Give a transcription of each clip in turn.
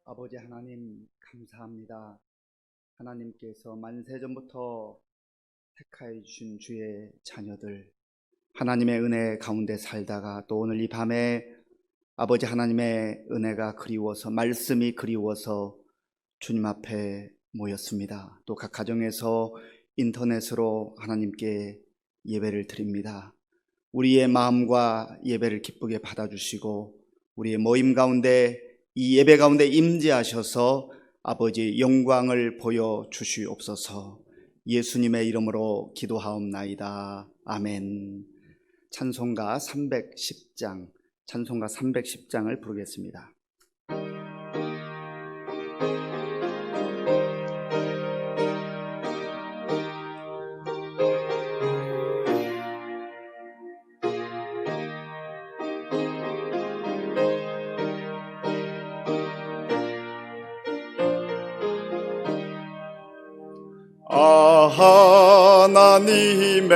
아버지 하나님 감사합니다. 하나님께서 만세전부터 택하여 주신 주의 자녀들, 하나님의 은혜 가운데 살다가 또 오늘 이 밤에 아버지 하나님의 은혜가 그리워서, 말씀이 그리워서 주님 앞에 모였습니다. 또 각 가정에서 인터넷으로 하나님께 예배를 드립니다. 우리의 마음과 예배를 기쁘게 받아주시고 우리의 모임 가운데, 이 예배 가운데 임재하셔서 아버지 영광을 보여주시옵소서. 예수님의 이름으로 기도하옵나이다. 아멘. 찬송가 310장을 부르겠습니다. 하나님의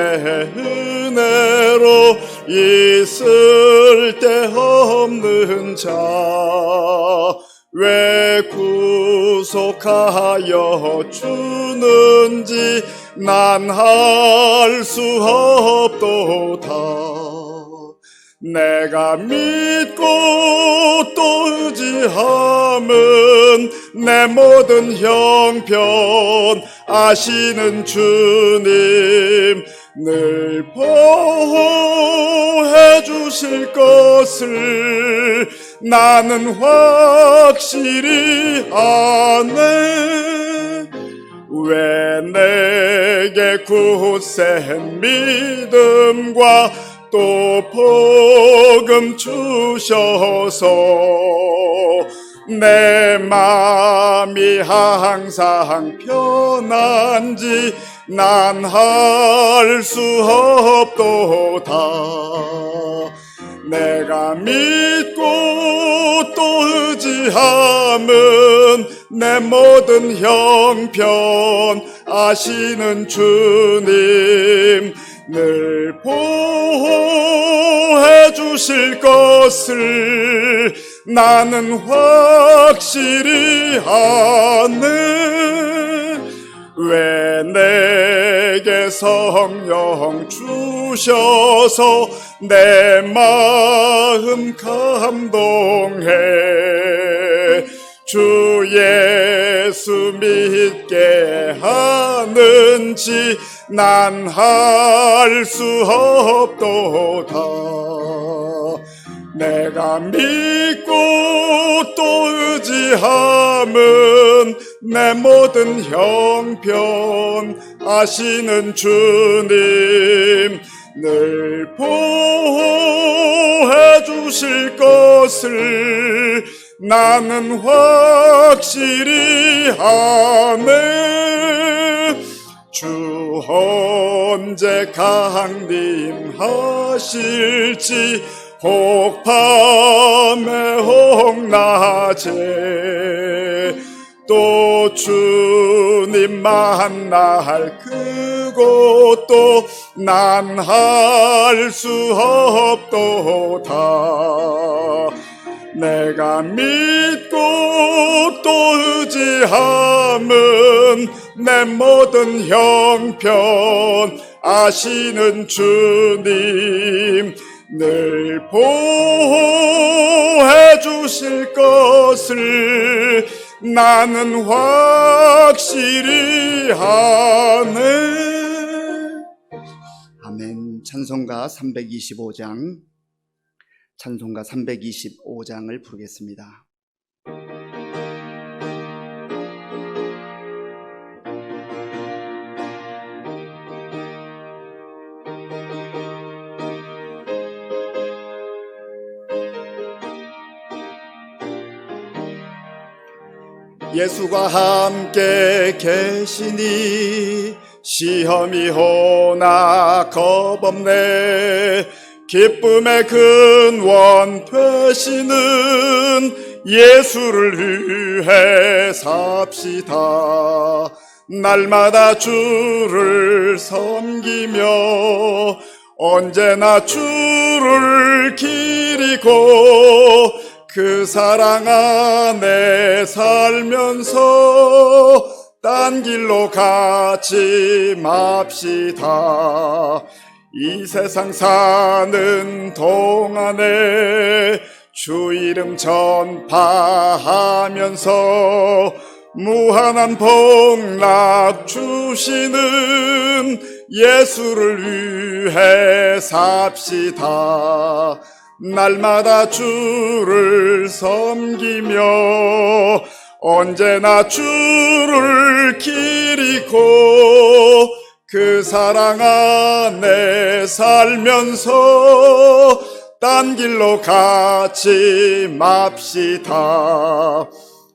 은혜로 있을 데 없는 자, 왜 구속하여 주는지 난 알 수 없도다. 내가 믿고 또 의지함은 내 모든 형편 아시는 주님, 늘 보호해 주실 것을 나는 확실히 아네. 왜 내게 굳센 믿음과 또 복음 주셔서 내 마음이 항상 편한지 난 알 수 없도다. 내가 믿고 또 의지함은 내 모든 형편 아시는 주님, 늘 보호해 주실 것을 나는 확실히 아네. 왜 내게 성령 주셔서 내 마음 감동해 주 예수 믿게 하는지 난 알 수 없도다. 내가 믿고 또 의지함은 내 모든 형편 아시는 주님, 늘 보호해 주실 것을 나는 확실히 아네. 주 언제 강림하실지 혹 밤에 혹 낮에 또 주님 만날 그곳도 난 알 수 없도다. 내가 믿고 또 의지함은 내 모든 형편 아시는 주님, 늘 보호해 주실 것을 나는 확실히 아네. 아멘. 찬송가 325장을 부르겠습니다. 예수가 함께 계시니 시험이 오나 겁없네. 기쁨의 근원 되시는 예수를 위해 삽시다. 날마다 주를 섬기며 언제나 주를 기리고 그 사랑 안에 살면서 딴 길로 가지 맙시다. 이 세상 사는 동안에 주 이름 전파하면서 무한한 복락 주시는 예수를 위해 삽시다. 날마다 주를 섬기며 언제나 주를 기리고 그 사랑 안에 살면서 딴 길로 가지 맙시다.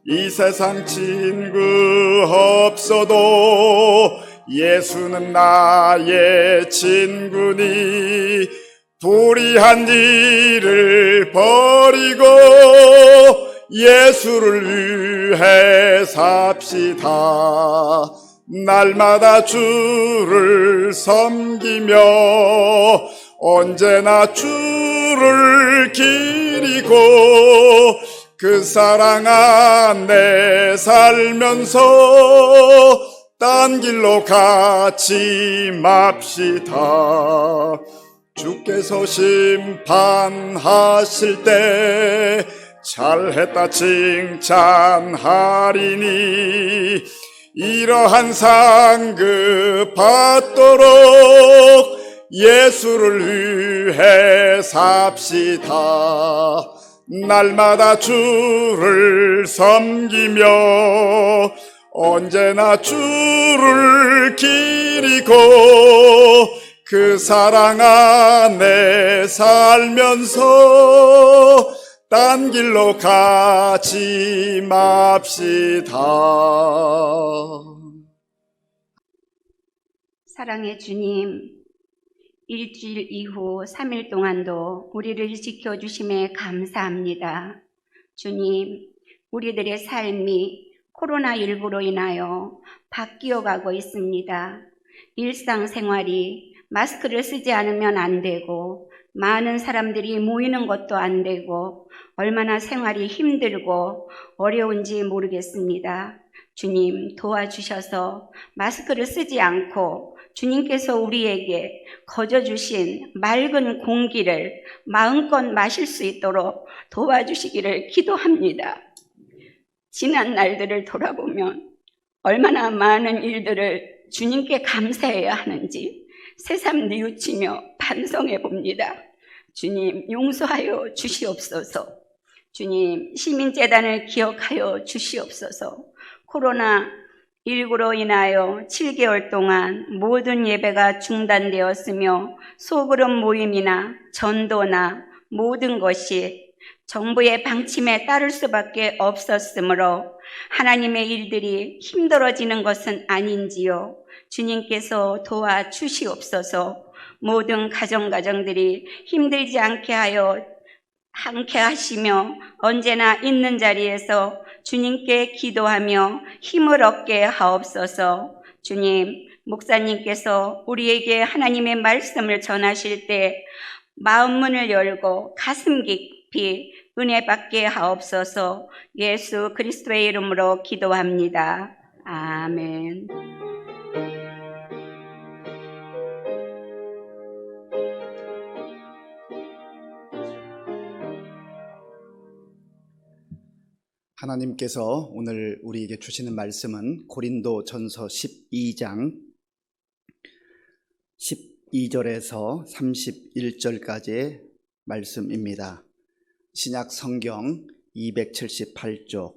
이 세상 친구 없어도 예수는 나의 친구니 불의한 일을 버리고 예수를 위해 삽시다. 날마다 주를 섬기며 언제나 주를 기리고 그 사랑 안에 살면서 딴 길로 가지 맙시다. 주께서 심판하실 때 잘했다 칭찬하리니 이러한 상급 받도록 예수를 위해 삽시다. 날마다 주를 섬기며 언제나 주를 기리고 그 사랑 안에 살면서 딴 길로 가지 맙시다. 사랑의 주님, 일주일 이후 3일 동안도 우리를 지켜주심에 감사합니다. 주님, 우리들의 삶이 코로나19로 인하여 바뀌어 가고 있습니다. 일상생활이 마스크를 쓰지 않으면 안 되고 많은 사람들이 모이는 것도 안 되고 얼마나 생활이 힘들고 어려운지 모르겠습니다. 주님 도와주셔서 마스크를 쓰지 않고 주님께서 우리에게 거저주신 맑은 공기를 마음껏 마실 수 있도록 도와주시기를 기도합니다. 지난 날들을 돌아보면 얼마나 많은 일들을 주님께 감사해야 하는지 새삼 뉘우치며 반성해 봅니다. 주님 용서하여 주시옵소서. 주님 시민재단을 기억하여 주시옵소서. 코로나19로 인하여 7개월 동안 모든 예배가 중단되었으며 소그룹 모임이나 전도나 모든 것이 정부의 방침에 따를 수밖에 없었으므로 하나님의 일들이 힘들어지는 것은 아닌지요. 주님께서 도와주시옵소서. 모든 가정들이 힘들지 않게 하시며 언제나 있는 자리에서 주님께 기도하며 힘을 얻게 하옵소서. 주님, 목사님께서 우리에게 하나님의 말씀을 전하실 때 마음 문을 열고 가슴 깊이 은혜 받게 하옵소서. 예수 그리스도의 이름으로 기도합니다. 아멘. 하나님께서 오늘 우리에게 주시는 말씀은 고린도전서 12장 12절에서 31절까지의 말씀입니다. 신약 성경 278쪽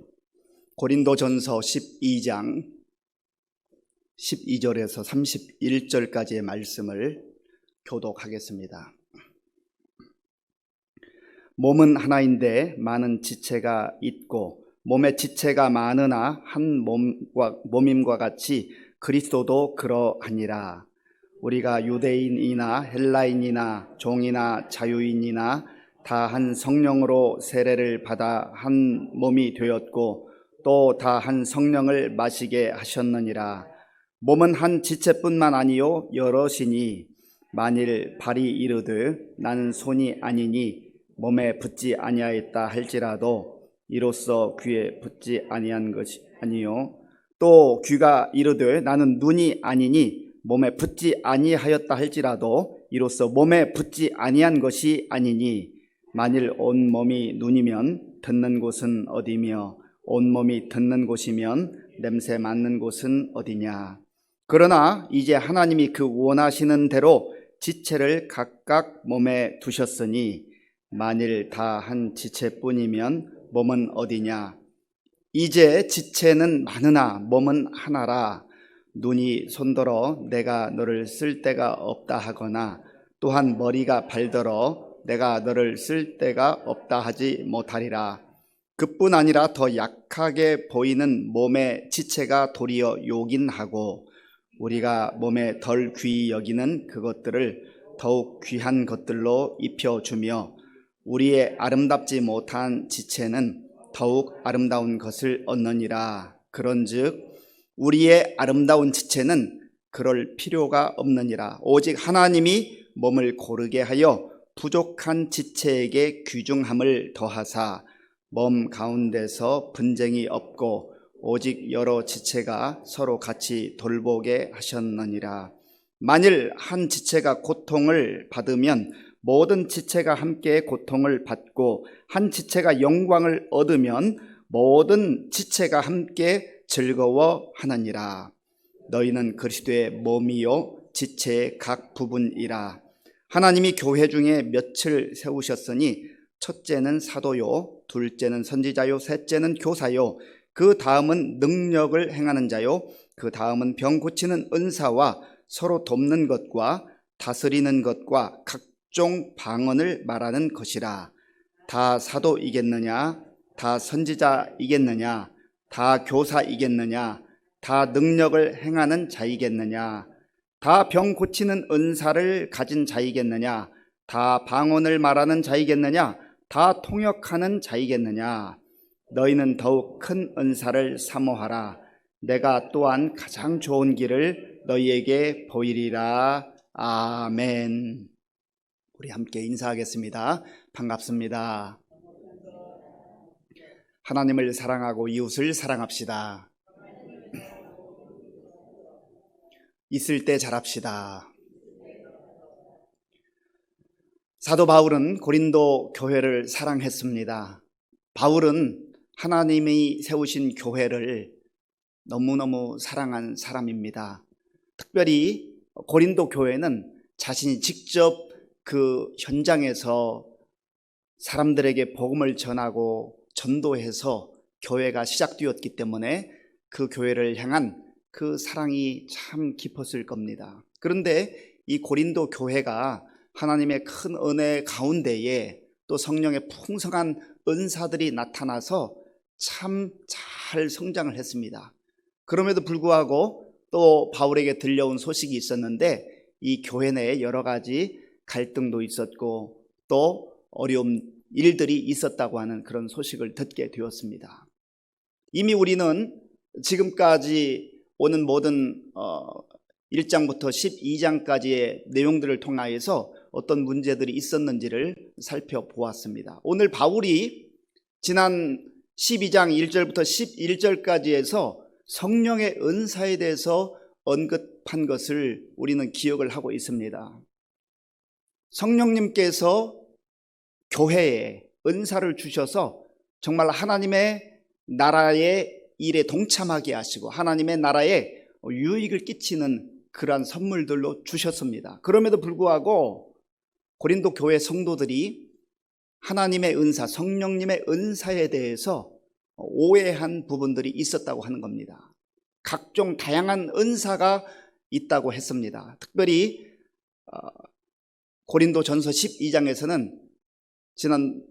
고린도전서 12장 12절에서 31절까지의 말씀을 교독하겠습니다. 몸은 하나인데 많은 지체가 있고 몸의 지체가 많으나 한 몸임과 같이 그리스도도 그러하니라. 우리가 유대인이나 헬라인이나 종이나 자유인이나 다 한 성령으로 세례를 받아 한 몸이 되었고 또 다 한 성령을 마시게 하셨느니라. 몸은 한 지체뿐만 아니요 여럿이니 만일 발이 이르되 나는 손이 아니니 몸에 붙지 아니하였다 할지라도 이로써 귀에 붙지 아니한 것이 아니요 또 귀가 이르되 나는 눈이 아니니 몸에 붙지 아니하였다 할지라도 이로써 몸에 붙지 아니한 것이 아니니 만일 온 몸이 눈이면 듣는 곳은 어디며 온 몸이 듣는 곳이면 냄새 맡는 곳은 어디냐. 그러나 이제 하나님이 그 원하시는 대로 지체를 각각 몸에 두셨으니 만일 다 한 지체뿐이면 몸은 어디냐. 이제 지체는 많으나 몸은 하나라. 눈이 손들어 내가 너를 쓸 데가 없다 하거나 또한 머리가 발들어 내가 너를 쓸 데가 없다 하지 못하리라. 그뿐 아니라 더 약하게 보이는 몸의 지체가 도리어 요긴하고 우리가 몸에 덜 귀히 여기는 그것들을 더욱 귀한 것들로 입혀주며 우리의 아름답지 못한 지체는 더욱 아름다운 것을 얻느니라. 그런즉 우리의 아름다운 지체는 그럴 필요가 없느니라. 오직 하나님이 몸을 고르게 하여 부족한 지체에게 귀중함을 더하사 몸 가운데서 분쟁이 없고 오직 여러 지체가 서로 같이 돌보게 하셨느니라. 만일 한 지체가 고통을 받으면 모든 지체가 함께 고통을 받고 한 지체가 영광을 얻으면 모든 지체가 함께 즐거워하느니라. 너희는 그리스도의 몸이요 지체의 각 부분이라. 하나님이 교회 중에 몇을 세우셨으니 첫째는 사도요, 둘째는 선지자요, 셋째는 교사요, 그 다음은 능력을 행하는 자요, 그 다음은 병 고치는 은사와 서로 돕는 것과 다스리는 것과 각종 방언을 말하는 것이라. 다 사도이겠느냐? 다 선지자이겠느냐? 다 교사이겠느냐? 다 능력을 행하는 자이겠느냐? 다 병 고치는 은사를 가진 자이겠느냐? 다 방언을 말하는 자이겠느냐? 다 통역하는 자이겠느냐? 너희는 더욱 큰 은사를 사모하라. 내가 또한 가장 좋은 길을 너희에게 보이리라. 아멘. 우리 함께 인사하겠습니다. 반갑습니다. 하나님을 사랑하고 이웃을 사랑합시다. 있을 때 잘합시다. 사도 바울은 고린도 교회를 사랑했습니다. 바울은 하나님이 세우신 교회를 너무너무 사랑한 사람입니다. 특별히 고린도 교회는 자신이 직접 그 현장에서 사람들에게 복음을 전하고 전도해서 교회가 시작되었기 때문에 그 교회를 향한 그 사랑이 참 깊었을 겁니다. 그런데 이 고린도 교회가 하나님의 큰 은혜 가운데에 또 성령의 풍성한 은사들이 나타나서 참 잘 성장을 했습니다. 그럼에도 불구하고 또 바울에게 들려온 소식이 있었는데 이 교회 내에 여러 가지 갈등도 있었고 또 어려운 일들이 있었다고 하는 그런 소식을 듣게 되었습니다. 이미 우리는 지금까지 오는 모든 1장부터 12장까지의 내용들을 통하여서 어떤 문제들이 있었는지를 살펴보았습니다. 오늘 바울이 지난 12장 1절부터 11절까지 해서 성령의 은사에 대해서 언급한 것을 우리는 기억을 하고 있습니다. 성령님께서 교회에 은사를 주셔서 정말 하나님의 나라의 일에 동참하게 하시고 하나님의 나라에 유익을 끼치는 그러한 선물들로 주셨습니다. 그럼에도 불구하고 고린도 교회 성도들이 하나님의 은사, 성령님의 은사에 대해서 오해한 부분들이 있었다고 하는 겁니다. 각종 다양한 은사가 있다고 했습니다. 특별히 고린도전서 12장에서는 지난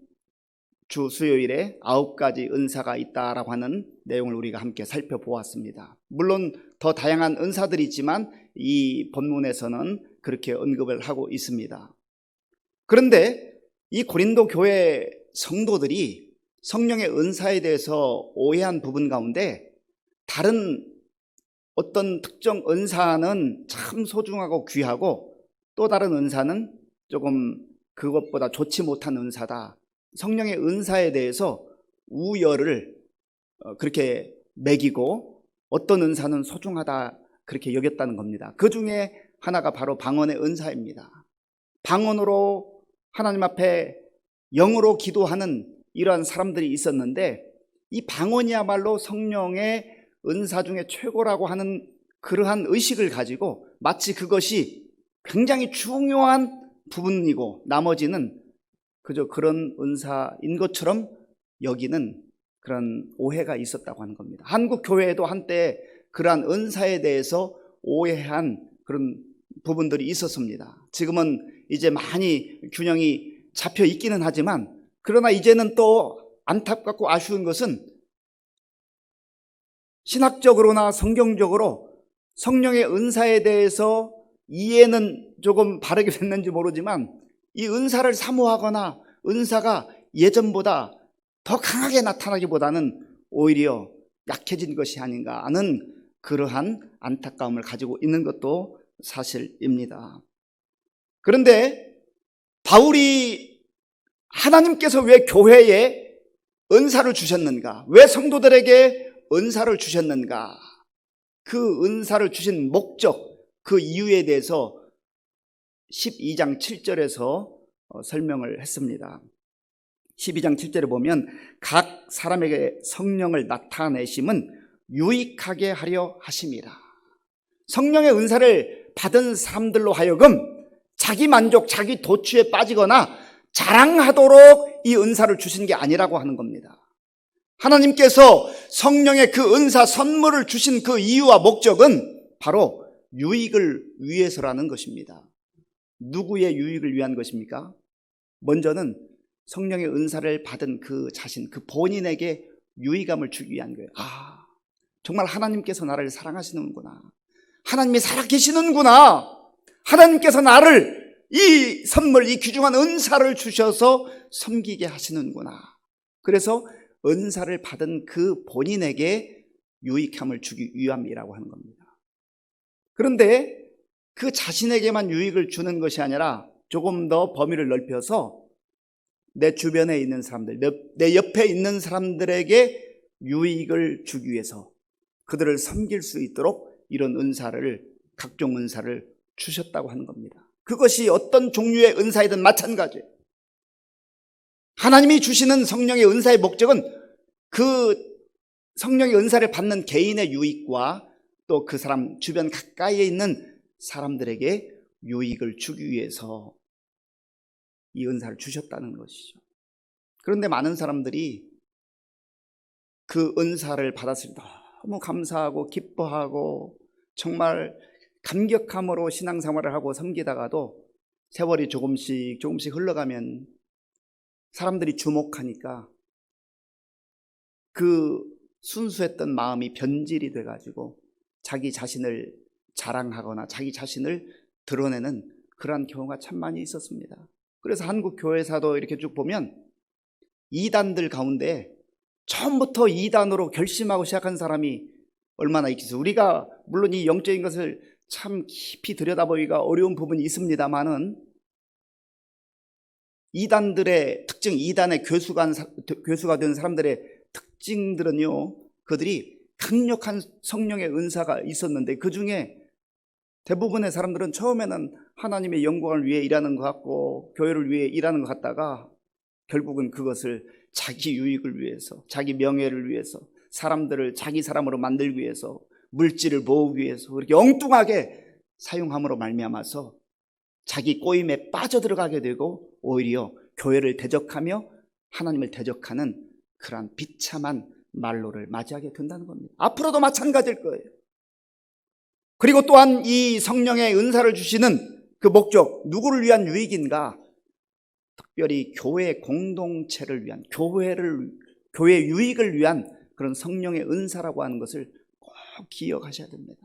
주 수요일에 9가지 은사가 있다라고 하는 내용을 우리가 함께 살펴보았습니다. 물론 더 다양한 은사들이 있지만 이 본문에서는 그렇게 언급을 하고 있습니다. 그런데 이 고린도 교회 성도들이 성령의 은사에 대해서 오해한 부분 가운데 다른 어떤 특정 은사는 참 소중하고 귀하고 또 다른 은사는 조금 그것보다 좋지 못한 은사다. 성령의 은사에 대해서 우열을 그렇게 매기고 어떤 은사는 소중하다 그렇게 여겼다는 겁니다. 그 중에 하나가 바로 방언의 은사입니다. 방언으로 하나님 앞에 영으로 기도하는 이러한 사람들이 있었는데 이 방언이야말로 성령의 은사 중에 최고라고 하는 그러한 의식을 가지고 마치 그것이 굉장히 중요한 부분이고 나머지는 그저 그런 은사인 것처럼 여기는 그런 오해가 있었다고 하는 겁니다. 한국 교회에도 한때 그러한 은사에 대해서 오해한 그런 부분들이 있었습니다. 지금은 이제 많이 균형이 잡혀 있기는 하지만 그러나 이제는 또 안타깝고 아쉬운 것은 신학적으로나 성경적으로 성령의 은사에 대해서 이해는 조금 바르게 됐는지 모르지만 이 은사를 사모하거나 은사가 예전보다 더 강하게 나타나기보다는 오히려 약해진 것이 아닌가 하는 그러한 안타까움을 가지고 있는 것도 사실입니다. 그런데 바울이 하나님께서 왜 교회에 은사를 주셨는가? 왜 성도들에게 은사를 주셨는가? 그 은사를 주신 목적, 그 이유에 대해서 12장 7절에서 설명을 했습니다. 12장 7절에 보면 각 사람에게 성령을 나타내심은 유익하게 하려 하심이라. 성령의 은사를 받은 사람들로 하여금 자기 만족, 자기 도취에 빠지거나 자랑하도록 이 은사를 주신 게 아니라고 하는 겁니다. 하나님께서 성령의 그 은사 선물을 주신 그 이유와 목적은 바로 유익을 위해서라는 것입니다. 누구의 유익을 위한 것입니까? 먼저는 성령의 은사를 받은 그 자신, 그 본인에게 유의감을 주기 위한 거예요. 아, 정말 하나님께서 나를 사랑하시는구나. 하나님이 살아계시는구나. 하나님께서 나를 이 선물, 이 귀중한 은사를 주셔서 섬기게 하시는구나. 그래서 은사를 받은 그 본인에게 유익함을 주기 위함이라고 하는 겁니다. 그런데 그 자신에게만 유익을 주는 것이 아니라 조금 더 범위를 넓혀서 내 주변에 있는 사람들, 내 옆에 있는 사람들에게 유익을 주기 위해서 그들을 섬길 수 있도록 이런 은사를, 각종 은사를 주셨다고 하는 겁니다. 그것이 어떤 종류의 은사이든 마찬가지예요. 하나님이 주시는 성령의 은사의 목적은 그 성령의 은사를 받는 개인의 유익과 또 그 사람 주변 가까이에 있는 사람들에게 유익을 주기 위해서 이 은사를 주셨다는 것이죠. 그런데 많은 사람들이 그 은사를 받았을 때 너무 감사하고 기뻐하고 정말 감격함으로 신앙생활을 하고 섬기다가도 세월이 조금씩 흘러가면 사람들이 주목하니까 그 순수했던 마음이 변질이 돼가지고 자기 자신을 자랑하거나 자기 자신을 드러내는 그러한 경우가 참 많이 있었습니다. 그래서 한국 교회사도 이렇게 쭉 보면 이단들 가운데 처음부터 이단으로 결심하고 시작한 사람이 얼마나 있겠어요. 우리가 물론 이 영적인 것을 참 깊이 들여다보기가 어려운 부분이 있습니다만은 이단들의 특징, 이단의 교수가 된 사람들의 특징들은요, 그들이 강력한 성령의 은사가 있었는데 그 중에 대부분의 사람들은 처음에는 하나님의 영광을 위해 일하는 것 같고 교회를 위해 일하는 것 같다가 결국은 그것을 자기 유익을 위해서, 자기 명예를 위해서, 사람들을 자기 사람으로 만들기 위해서, 물질을 모으기 위해서 그렇게 엉뚱하게 사용함으로 말미암아서 자기 꼬임에 빠져들어가게 되고 오히려 교회를 대적하며 하나님을 대적하는 그러한 비참한 말로를 맞이하게 된다는 겁니다. 앞으로도 마찬가지일 거예요. 그리고 또한 이 성령의 은사를 주시는 그 목적, 누구를 위한 유익인가? 특별히 교회 공동체를 위한, 교회 유익을 위한 그런 성령의 은사라고 하는 것을 꼭 기억하셔야 됩니다.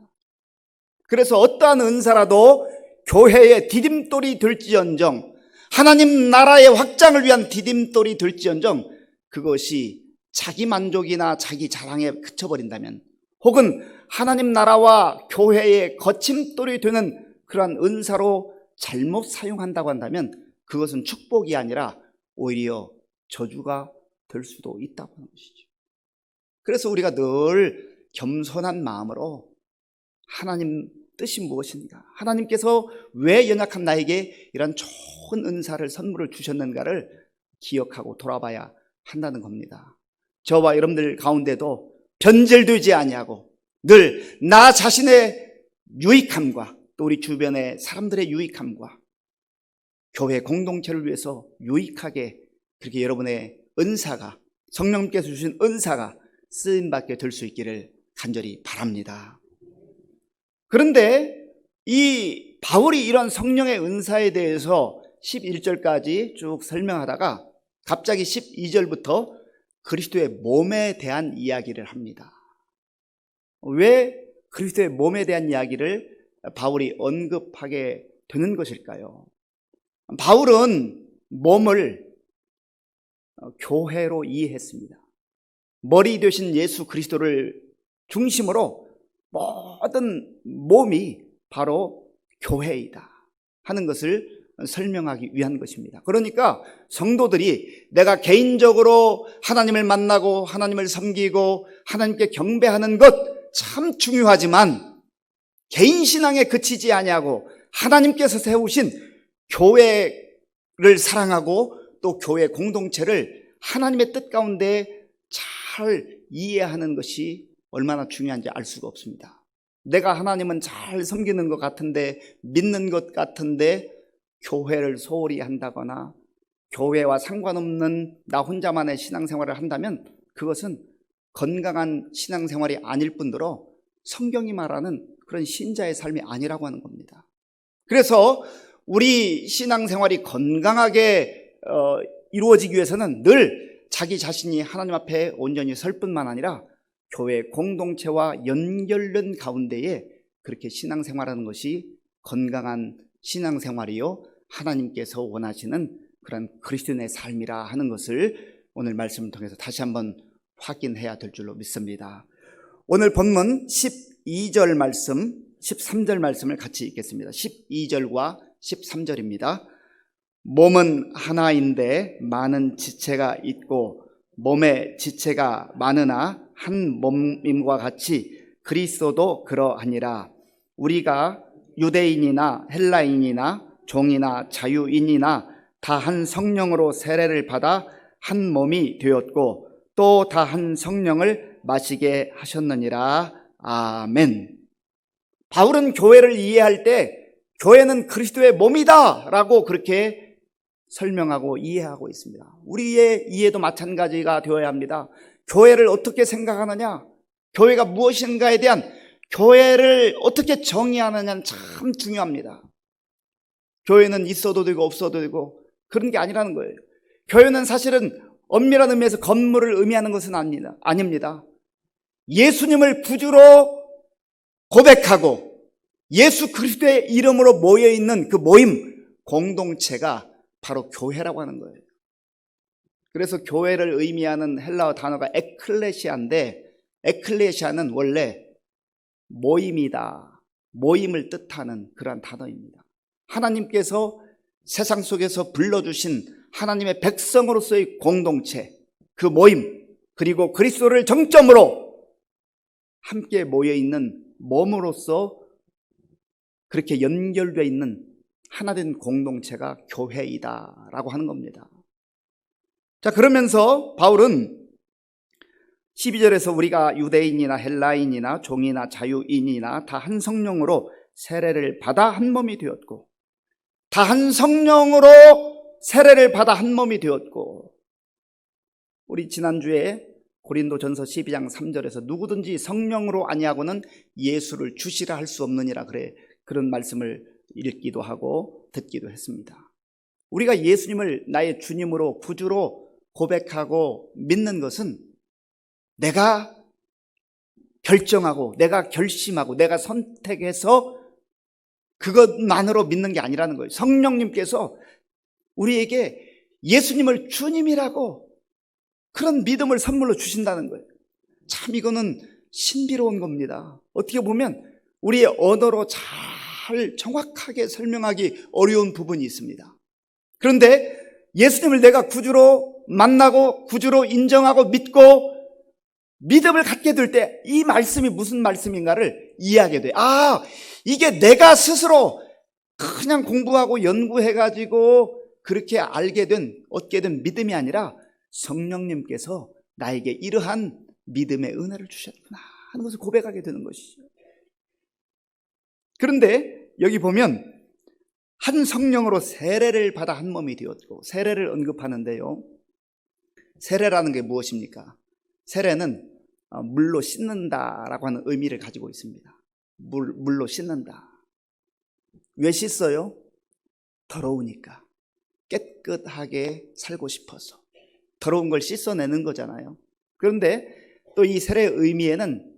그래서 어떠한 은사라도 교회의 디딤돌이 될지언정, 하나님 나라의 확장을 위한 디딤돌이 될지언정 그것이 자기 만족이나 자기 자랑에 그쳐버린다면, 혹은 하나님 나라와 교회의 거침돌이 되는 그러한 은사로 잘못 사용한다고 한다면 그것은 축복이 아니라 오히려 저주가 될 수도 있다고 하는 것이죠. 그래서 우리가 늘 겸손한 마음으로 하나님 뜻이 무엇인가, 하나님께서 왜 연약한 나에게 이런 좋은 은사를 선물을 주셨는가를 기억하고 돌아봐야 한다는 겁니다. 저와 여러분들 가운데도 변절되지 아니하고 늘 나 자신의 유익함과 또 우리 주변의 사람들의 유익함과 교회 공동체를 위해서 유익하게 그렇게 여러분의 은사가, 성령님께서 주신 은사가 쓰임받게 될 수 있기를 간절히 바랍니다. 그런데 이 바울이 이런 성령의 은사에 대해서 11절까지 쭉 설명하다가 갑자기 12절부터 그리스도의 몸에 대한 이야기를 합니다. 왜 그리스도의 몸에 대한 이야기를 바울이 언급하게 되는 것일까요? 바울은 몸을 교회로 이해했습니다. 머리 되신 예수 그리스도를 중심으로 모든 몸이 바로 교회이다 하는 것을 설명하기 위한 것입니다. 그러니까 성도들이 내가 개인적으로 하나님을 만나고 하나님을 섬기고 하나님께 경배하는 것 참 중요하지만 개인 신앙에 그치지 아니하고 하나님께서 세우신 교회를 사랑하고 또 교회 공동체를 하나님의 뜻 가운데 잘 이해하는 것이 얼마나 중요한지 알 수가 없습니다. 내가 하나님은 잘 섬기는 것 같은데, 믿는 것 같은데 교회를 소홀히 한다거나 교회와 상관없는 나 혼자만의 신앙생활을 한다면 그것은 건강한 신앙생활이 아닐 뿐더러 성경이 말하는 그런 신자의 삶이 아니라고 하는 겁니다. 그래서 우리 신앙생활이 건강하게 이루어지기 위해서는 늘 자기 자신이 하나님 앞에 온전히 설 뿐만 아니라 교회 공동체와 연결된 가운데에 그렇게 신앙생활하는 것이 건강한 신앙생활이요 하나님께서 원하시는 그런 그리스도인의 삶이라 하는 것을 오늘 말씀을 통해서 다시 한번 확인해야 될 줄로 믿습니다. 오늘 본문 12절 말씀, 13절 말씀을 같이 읽겠습니다. 12절과 13절입니다. 몸은 하나인데 많은 지체가 있고 몸에 지체가 많으나 한 몸임과 같이 그리스도도 그러하니라. 우리가 유대인이나 헬라인이나 종이나 자유인이나 다 한 성령으로 세례를 받아 한 몸이 되었고 또 다 한 성령을 마시게 하셨느니라. 아멘. 바울은 교회를 이해할 때 교회는 그리스도의 몸이다 라고 그렇게 설명하고 이해하고 있습니다. 우리의 이해도 마찬가지가 되어야 합니다. 교회를 어떻게 생각하느냐, 교회가 무엇인가에 대한 교회를 어떻게 정의하느냐는 참 중요합니다. 교회는 있어도 되고 없어도 되고 그런 게 아니라는 거예요. 교회는 사실은 엄밀한 의미에서 건물을 의미하는 것은 아닙니다. 예수님을 구주로 고백하고 예수 그리스도의 이름으로 모여있는 그 모임, 공동체가 바로 교회라고 하는 거예요. 그래서 교회를 의미하는 헬라어 단어가 에클레시아인데, 에클레시아는 원래 모임이다, 모임을 뜻하는 그러한 단어입니다. 하나님께서 세상 속에서 불러주신 하나님의 백성으로서의 공동체, 그 모임, 그리고 그리스도를 정점으로 함께 모여있는 몸으로서 그렇게 연결되어 있는 하나된 공동체가 교회이다라고 하는 겁니다. 자, 그러면서 바울은 12절에서 우리가 유대인이나 헬라인이나 종이나 자유인이나 다 한 성령으로 세례를 받아 한 몸이 되었고, 다 한 성령으로 세례를 받아 한 몸이 되었고, 우리 지난주에 고린도전서 12장 3절에서 누구든지 성령으로 아니하고는 예수를 주시라 할 수 없느니라 그런 말씀을 읽기도 하고 듣기도 했습니다. 우리가 예수님을 나의 주님으로 구주로 고백하고 믿는 것은 내가 결정하고 내가 결심하고 내가 선택해서 그것만으로 믿는 게 아니라는 거예요. 성령님께서 우리에게 예수님을 주님이라고 그런 믿음을 선물로 주신다는 거예요. 참 이거는 신비로운 겁니다. 어떻게 보면 우리의 언어로 잘 정확하게 설명하기 어려운 부분이 있습니다. 그런데 예수님을 내가 구주로 만나고 구주로 인정하고 믿고 믿음을 갖게 될 때 이 말씀이 무슨 말씀인가를 이해하게 돼. 아, 이게 내가 스스로 그냥 공부하고 연구해가지고 그렇게 얻게 된 믿음이 아니라 성령님께서 나에게 이러한 믿음의 은혜를 주셨구나 하는 것을 고백하게 되는 것이죠. 그런데 여기 보면 한 성령으로 세례를 받아 한 몸이 되었고, 세례를 언급하는데요, 세례라는 게 무엇입니까? 세례는 물로 씻는다라고 하는 의미를 가지고 있습니다. 물로 씻는다. 왜 씻어요? 더러우니까. 깨끗하게 살고 싶어서. 더러운 걸 씻어내는 거잖아요. 그런데 또 이 세례의 의미에는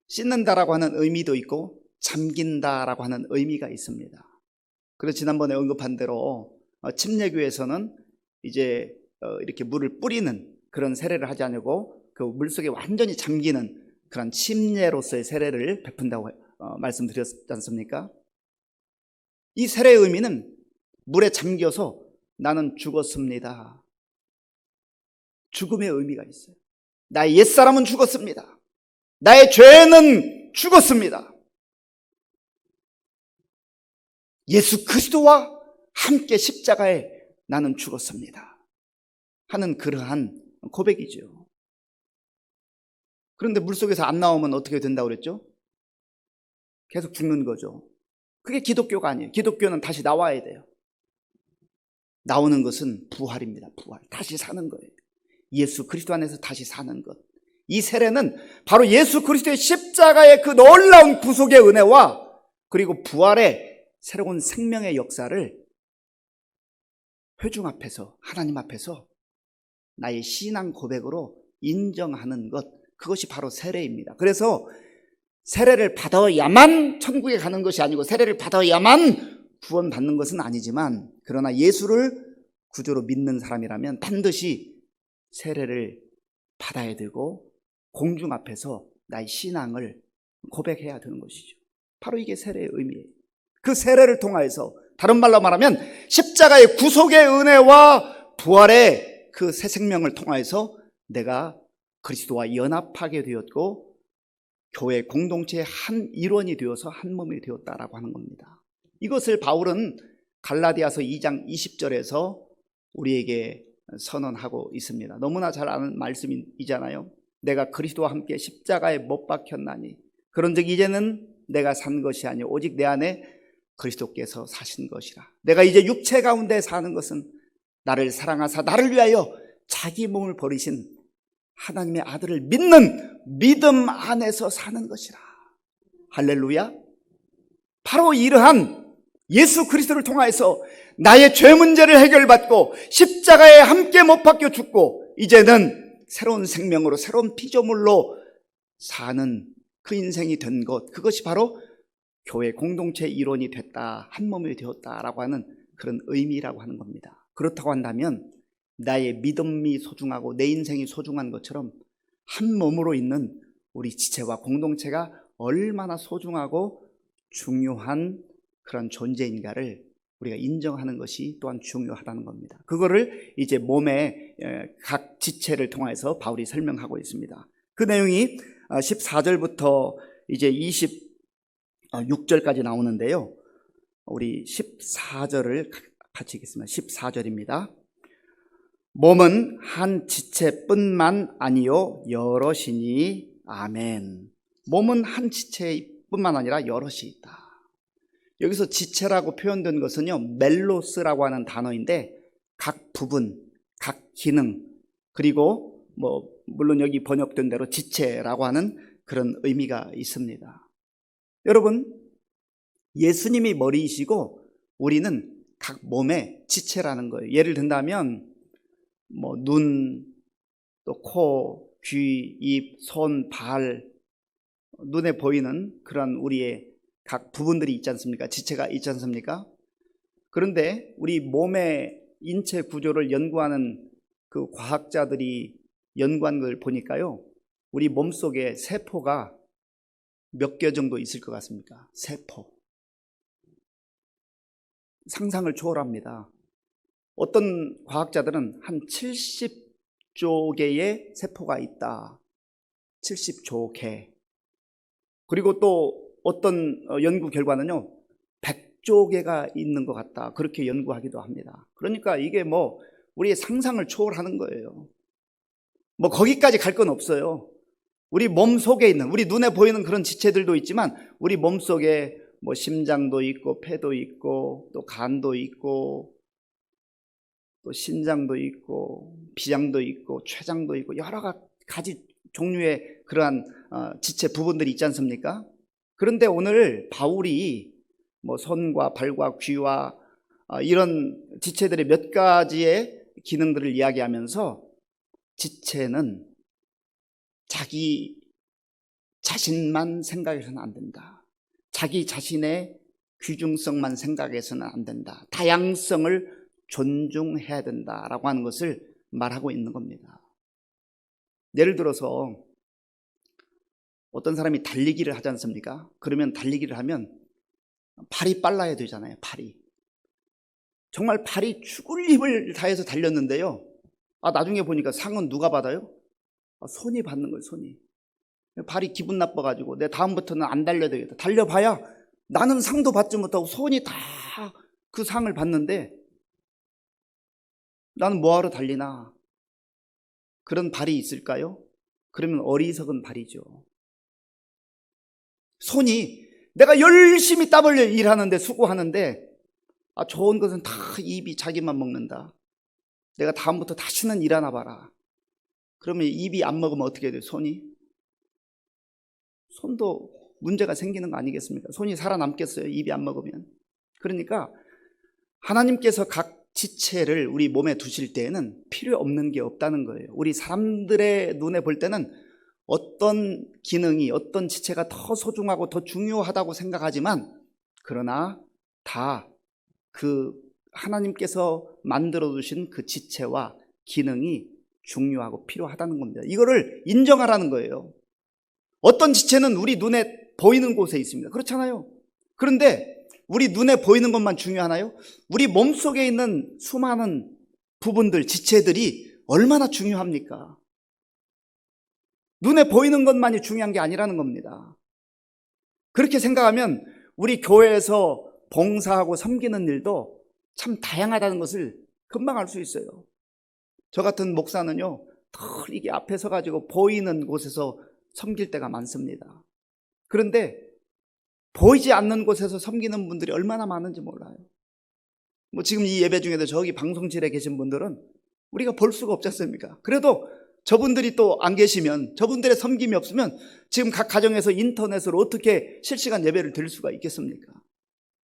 씻는다라고 하는 의미도 있고 잠긴다라고 하는 의미가 있습니다. 그래서 지난번에 언급한 대로 침례교에서는 이제 이렇게 물을 뿌리는 그런 세례를 하지 않고 그 물속에 완전히 잠기는 그런 침례로서의 세례를 베푼다고 말씀드렸지 않습니까? 이 세례의 의미는 물에 잠겨서 나는 죽었습니다. 죽음의 의미가 있어요. 나의 옛사람은 죽었습니다. 나의 죄는 죽었습니다. 예수 그리스도와 함께 십자가에 나는 죽었습니다 하는 그러한 고백이죠. 그런데 물속에서 안 나오면 어떻게 된다고 그랬죠? 계속 죽는 거죠. 그게 기독교가 아니에요. 기독교는 다시 나와야 돼요. 나오는 것은 부활입니다. 부활. 다시 사는 거예요. 예수 그리스도 안에서 다시 사는 것. 이 세례는 바로 예수 그리스도의 십자가의 그 놀라운 구속의 은혜와 그리고 부활의 새로운 생명의 역사를 회중 앞에서, 하나님 앞에서 나의 신앙 고백으로 인정하는 것, 그것이 바로 세례입니다. 그래서 세례를 받아야만 천국에 가는 것이 아니고 세례를 받아야만 구원받는 것은 아니지만, 그러나 예수를 구주로 믿는 사람이라면 반드시 세례를 받아야 되고 공중 앞에서 나의 신앙을 고백해야 되는 것이죠. 바로 이게 세례의 의미예요. 그 세례를 통하여서, 다른 말로 말하면 십자가의 구속의 은혜와 부활의 그 새 생명을 통하여서 내가 그리스도와 연합하게 되었고 교회 공동체의 한 일원이 되어서 한 몸이 되었다라고 하는 겁니다. 이것을 바울은 갈라디아서 2장 20절에서 우리에게 선언하고 있습니다. 너무나 잘 아는 말씀이잖아요. 내가 그리스도와 함께 십자가에 못 박혔나니 그런즉 이제는 내가 산 것이 아니요 오직 내 안에 그리스도께서 사신 것이라. 내가 이제 육체 가운데 사는 것은 나를 사랑하사 나를 위하여 자기 몸을 버리신 하나님의 아들을 믿는 믿음 안에서 사는 것이라. 할렐루야. 바로 이러한 예수 그리스도를 통하여서 나의 죄 문제를 해결받고 십자가에 함께 못 박혀 죽고 이제는 새로운 생명으로 새로운 피조물로 사는 그 인생이 된 것, 그것이 바로 교회 공동체 일원이 됐다, 한 몸이 되었다라고 하는 그런 의미라고 하는 겁니다. 그렇다고 한다면 나의 믿음이 소중하고 내 인생이 소중한 것처럼 한 몸으로 있는 우리 지체와 공동체가 얼마나 소중하고 중요한 그런 존재인가를 우리가 인정하는 것이 또한 중요하다는 겁니다. 그거를 이제 몸의 각 지체를 통해서 바울이 설명하고 있습니다. 그 내용이 14절부터 이제 26절까지 나오는데요. 우리 14절을 같이 읽겠습니다. 14절입니다. 몸은 한 지체뿐만 아니요 여럿이니 아멘. 몸은 한 지체뿐만 아니라 여럿이 있다. 여기서 지체라고 표현된 것은요, 멜로스라고 하는 단어인데 각 부분, 각 기능, 그리고 물론 여기 번역된 대로 지체라고 하는 그런 의미가 있습니다. 여러분, 예수님이 머리이시고 우리는 각 몸의 지체라는 거예요. 예를 든다면 눈, 또 코, 귀, 입, 손, 발, 눈에 보이는 그런 우리의 각 부분들이 있지 않습니까? 지체가 있지 않습니까? 그런데 우리 몸의 인체 구조를 연구하는 그 과학자들이 연구한 걸 보니까요, 우리 몸속에 세포가 몇 개 정도 있을 것 같습니까? 세포. 상상을 초월합니다. 어떤 과학자들은 한 70조 개의 세포가 있다. 70조 개. 그리고 또 어떤 연구 결과는요, 100조 개가 있는 것 같다. 그렇게 연구하기도 합니다. 그러니까 이게 뭐 우리의 상상을 초월하는 거예요. 뭐 거기까지 갈 건 없어요. 우리 몸 속에 있는, 우리 눈에 보이는 그런 지체들도 있지만 우리 몸 속에 뭐 심장도 있고 폐도 있고 또 간도 있고 또 신장도 있고 비장도 있고 췌장도 있고 여러 가지 종류의 그러한 지체 부분들이 있지 않습니까? 그런데 오늘 바울이 뭐 손과 발과 귀와 이런 지체들의 몇 가지의 기능들을 이야기하면서 지체는 자기 자신만 생각해서는 안 된다. 자기 자신의 귀중성만 생각해서는 안 된다. 다양성을 존중해야 된다라고 하는 것을 말하고 있는 겁니다. 예를 들어서 어떤 사람이 달리기를 하지 않습니까? 그러면 달리기를 하면 발이 빨라야 되잖아요. 발이. 정말 발이 죽을 힘을 다해서 달렸는데요. 나중에 보니까 상은 누가 받아요? 손이 받는 거예요. 손이. 발이 기분 나빠가지고 내 다음부터는 안 달려야 되겠다. 달려봐야 나는 상도 받지 못하고 손이 다 그 상을 받는데 나는 뭐하러 달리나? 그런 발이 있을까요? 그러면 어리석은 발이죠. 손이 내가 열심히 땀 흘려 일하는데 수고하는데 좋은 것은 다 입이 자기만 먹는다. 내가 다음부터 다시는 일 하나 봐라. 그러면 입이 안 먹으면 어떻게 돼요? 손도 문제가 생기는 거 아니겠습니까? 손이 살아남겠어요? 입이 안 먹으면. 그러니까 하나님께서 각 지체를 우리 몸에 두실 때에는 필요 없는 게 없다는 거예요. 우리 사람들의 눈에 볼 때는 어떤 기능이, 어떤 지체가 더 소중하고 더 중요하다고 생각하지만 그러나 다 그 하나님께서 만들어 두신 그 지체와 기능이 중요하고 필요하다는 겁니다. 이거를 인정하라는 거예요. 어떤 지체는 우리 눈에 보이는 곳에 있습니다. 그렇잖아요. 그런데 우리 눈에 보이는 것만 중요하나요? 우리 몸속에 있는 수많은 부분들, 지체들이 얼마나 중요합니까? 눈에 보이는 것만이 중요한 게 아니라는 겁니다. 그렇게 생각하면 우리 교회에서 봉사하고 섬기는 일도 참 다양하다는 것을 금방 알 수 있어요. 저 같은 목사는요, 늘 이게 앞에 서가지고 보이는 곳에서 섬길 때가 많습니다. 그런데 보이지 않는 곳에서 섬기는 분들이 얼마나 많은지 몰라요. 뭐 지금 이 예배 중에도 저기 방송실에 계신 분들은 우리가 볼 수가 없지 않습니까? 그래도 저분들이 또 안 계시면, 저분들의 섬김이 없으면 지금 각 가정에서 인터넷으로 어떻게 실시간 예배를 드릴 수가 있겠습니까?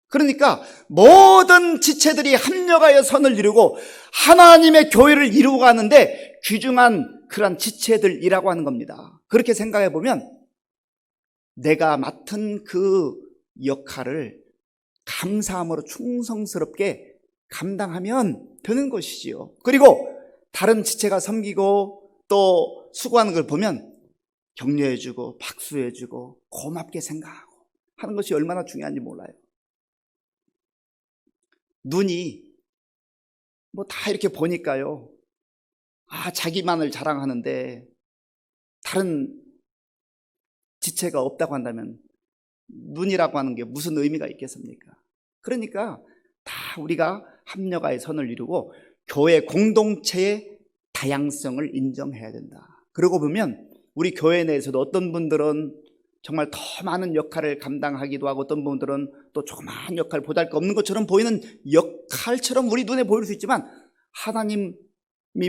그러니까 모든 지체들이 합력하여 선을 이루고 하나님의 교회를 이루고 가는데 귀중한 그런 지체들이라고 하는 겁니다. 그렇게 생각해 보면 내가 맡은 그 역할을 감사함으로 충성스럽게 감당하면 되는 것이지요. 그리고 다른 지체가 섬기고 또 수고하는 걸 보면 격려해주고 박수해주고 고맙게 생각하고 하는 것이 얼마나 중요한지 몰라요. 눈이 뭐 다 이렇게 보니까요, 자기만을 자랑하는데 다른 지체가 없다고 한다면 눈이라고 하는 게 무슨 의미가 있겠습니까? 그러니까 다 우리가 합력하여 선을 이루고 교회 공동체의 다양성을 인정해야 된다. 그러고 보면 우리 교회 내에서도 어떤 분들은 정말 더 많은 역할을 감당하기도 하고 어떤 분들은 또 조그마한 역할, 보잘것없는 것처럼 보이는 역할처럼 우리 눈에 보일 수 있지만 하나님이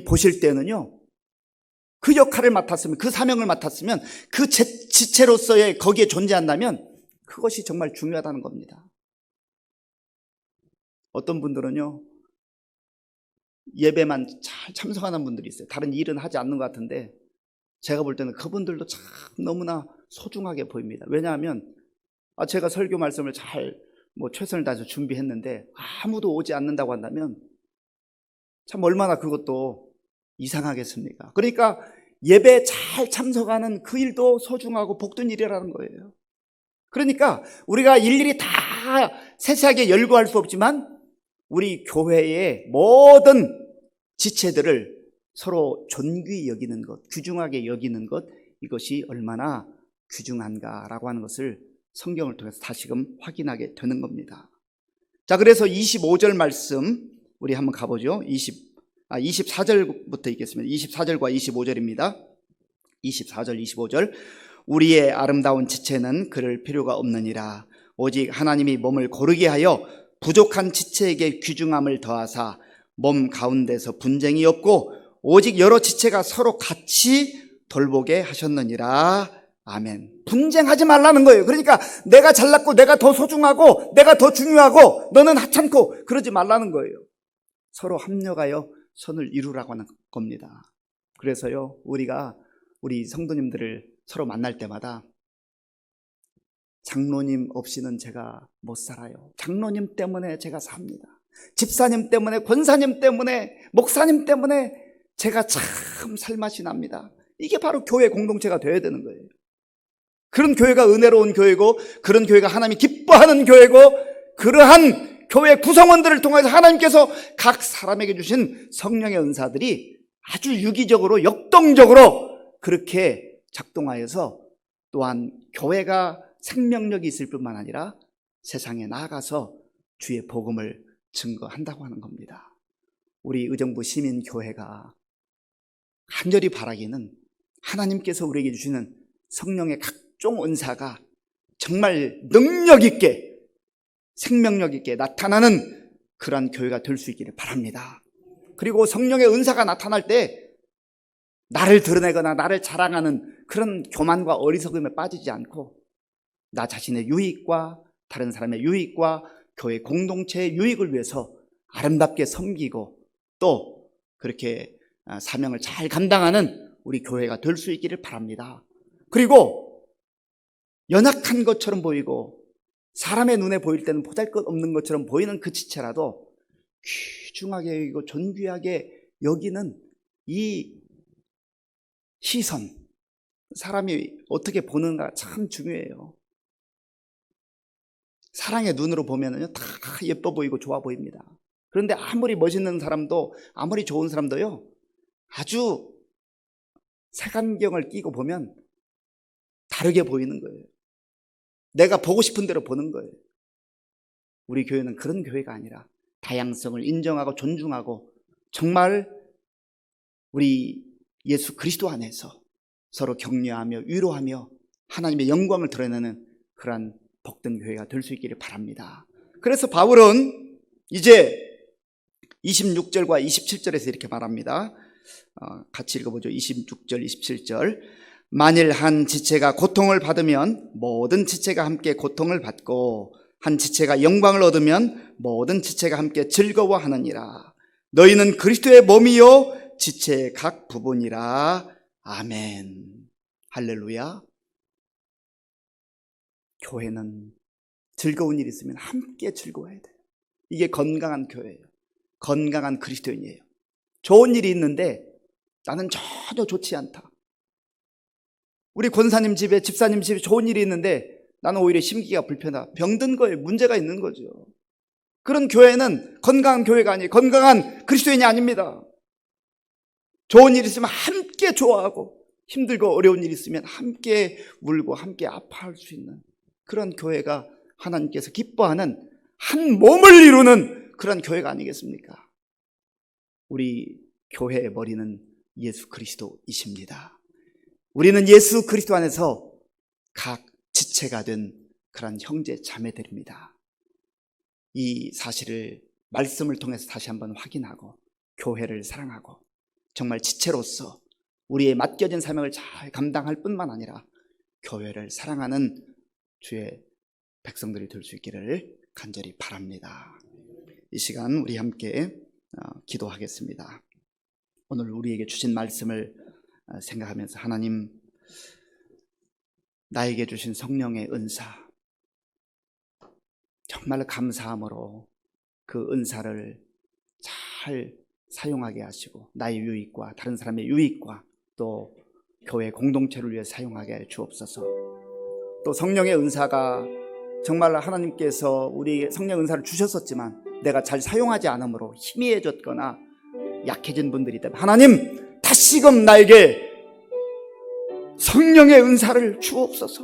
보실 때는요, 그 역할을 맡았으면, 그 사명을 맡았으면, 그 지체로서의 거기에 존재한다면 그것이 정말 중요하다는 겁니다. 어떤 분들은요, 예배만 잘 참석하는 분들이 있어요. 다른 일은 하지 않는 것 같은데 제가 볼 때는 그분들도 참 너무나 소중하게 보입니다. 왜냐하면 제가 설교 말씀을 잘 최선을 다해서 준비했는데 아무도 오지 않는다고 한다면 참 얼마나 그것도 이상하겠습니까? 그러니까 예배 잘 참석하는 그 일도 소중하고 복된 일이라는 거예요. 그러니까 우리가 일일이 다 세세하게 열거할 수 없지만 우리 교회의 모든 지체들을 서로 존귀히 여기는 것, 귀중하게 여기는 것, 이것이 얼마나 귀중한가라고 하는 것을 성경을 통해서 다시금 확인하게 되는 겁니다. 자, 그래서 25절 말씀 우리 한번 가보죠. 24절부터 읽겠습니다. 24절과 25절입니다. 24절, 25절. 우리의 아름다운 지체는 그럴 필요가 없느니라. 오직 하나님이 몸을 고르게 하여 부족한 지체에게 귀중함을 더하사 몸 가운데서 분쟁이 없고 오직 여러 지체가 서로 같이 돌보게 하셨느니라. 아멘. 분쟁하지 말라는 거예요. 그러니까 내가 잘났고 내가 더 소중하고 내가 더 중요하고 너는 하찮고 그러지 말라는 거예요. 서로 합력하여 선을 이루라고 하는 겁니다. 그래서요, 우리 성도님들을 서로 만날 때마다 장로님 없이는 제가 못 살아요. 장로님 때문에 제가 삽니다. 집사님 때문에, 권사님 때문에, 목사님 때문에 제가 참 살맛이 납니다. 이게 바로 교회 공동체가 되어야 되는 거예요. 그런 교회가 은혜로운 교회고, 그런 교회가 하나님이 기뻐하는 교회고, 그러한 교회 구성원들을 통해서 하나님께서 각 사람에게 주신 성령의 은사들이 아주 유기적으로, 역동적으로 그렇게 작동하여서 또한 교회가 생명력이 있을 뿐만 아니라 세상에 나아가서 주의 복음을 증거한다고 하는 겁니다. 우리 의정부 시민교회가 간절히 바라기는 하나님께서 우리에게 주시는 성령의 각종 은사가 정말 능력 있게, 생명력 있게 나타나는 그러한 교회가 될 수 있기를 바랍니다. 그리고 성령의 은사가 나타날 때 나를 드러내거나 나를 자랑하는 그런 교만과 어리석음에 빠지지 않고 나 자신의 유익과 다른 사람의 유익과 교회 공동체의 유익을 위해서 아름답게 섬기고 또 그렇게 사명을 잘 감당하는 우리 교회가 될 수 있기를 바랍니다. 그리고 연약한 것처럼 보이고 사람의 눈에 보일 때는 보잘것없는 것처럼 보이는 그 지체라도 귀중하게 여기고 존귀하게 여기는 이 시선, 사람이 어떻게 보는가 참 중요해요. 사랑의 눈으로 보면은요, 다 예뻐 보이고 좋아 보입니다. 그런데 아무리 멋있는 사람도, 아무리 좋은 사람도요, 아주 색안경을 끼고 보면 다르게 보이는 거예요. 내가 보고 싶은 대로 보는 거예요. 우리 교회는 그런 교회가 아니라 다양성을 인정하고 존중하고 정말 우리 예수 그리스도 안에서 서로 격려하며 위로하며 하나님의 영광을 드러내는 그러한 복된 교회가 될 수 있기를 바랍니다. 그래서 바울은 이제 26절과 27절에서 이렇게 말합니다. 같이 읽어보죠. 26절, 27절. 만일 한 지체가 고통을 받으면 모든 지체가 함께 고통을 받고 한 지체가 영광을 얻으면 모든 지체가 함께 즐거워하느니라. 너희는 그리스도의 몸이요 지체의 각 부분이라. 아멘. 할렐루야. 교회는 즐거운 일이 있으면 함께 즐거워해야 돼요. 이게 건강한 교회예요. 건강한 그리스도인이에요. 좋은 일이 있는데 나는 전혀 좋지 않다. 우리 권사님 집에, 집사님 집에 좋은 일이 있는데 나는 오히려 심기가 불편하다. 병든 거예요. 문제가 있는 거죠. 그런 교회는 건강한 교회가 아니에요. 건강한 그리스도인이 아닙니다. 좋은 일이 있으면 함께 좋아하고 힘들고 어려운 일이 있으면 함께 울고 함께 아파할 수 있는 그런 교회가 하나님께서 기뻐하는 한 몸을 이루는 그런 교회가 아니겠습니까? 우리 교회의 머리는 예수 그리스도이십니다. 우리는 예수 그리스도 안에서 각 지체가 된 그런 형제 자매들입니다. 이 사실을 말씀을 통해서 다시 한번 확인하고 교회를 사랑하고 정말 지체로서 우리의 맡겨진 사명을 잘 감당할 뿐만 아니라 교회를 사랑하는 주의 백성들이 될 수 있기를 간절히 바랍니다. 이 시간 우리 함께 기도하겠습니다. 오늘 우리에게 주신 말씀을 생각하면서 하나님, 나에게 주신 성령의 은사 정말 감사함으로 그 은사를 잘 사용하게 하시고 나의 유익과 다른 사람의 유익과 또 교회 공동체를 위해 사용하게 해 주옵소서. 또 성령의 은사가 정말 하나님께서 우리 성령 은사를 주셨었지만 내가 잘 사용하지 않으므로 희미해졌거나 약해진 분들이 있다면 하나님 다시금 나에게 성령의 은사를 주옵소서.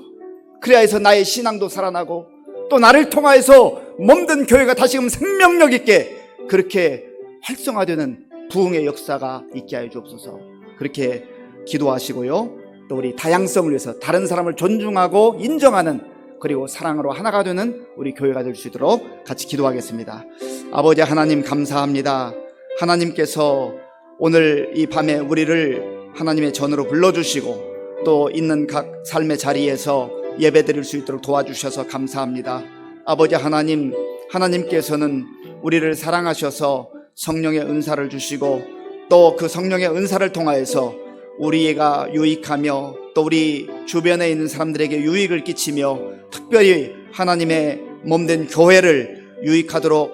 그래야 해서 나의 신앙도 살아나고 또 나를 통하여서 몸된 교회가 다시금 생명력 있게 그렇게 활성화되는 부흥의 역사가 있게 하여 주옵소서. 그렇게 기도하시고요. 또 우리 다양성을 위해서 다른 사람을 존중하고 인정하는 그리고 사랑으로 하나가 되는 우리 교회가 될 수 있도록 같이 기도하겠습니다. 아버지 하나님 감사합니다. 하나님께서 오늘 이 밤에 우리를 하나님의 전으로 불러주시고 또 있는 각 삶의 자리에서 예배드릴 수 있도록 도와주셔서 감사합니다. 아버지 하나님, 하나님께서는 우리를 사랑하셔서 성령의 은사를 주시고 또 그 성령의 은사를 통하여서 우리가 유익하며 또 우리 주변에 있는 사람들에게 유익을 끼치며 특별히 하나님의 몸된 교회를 유익하도록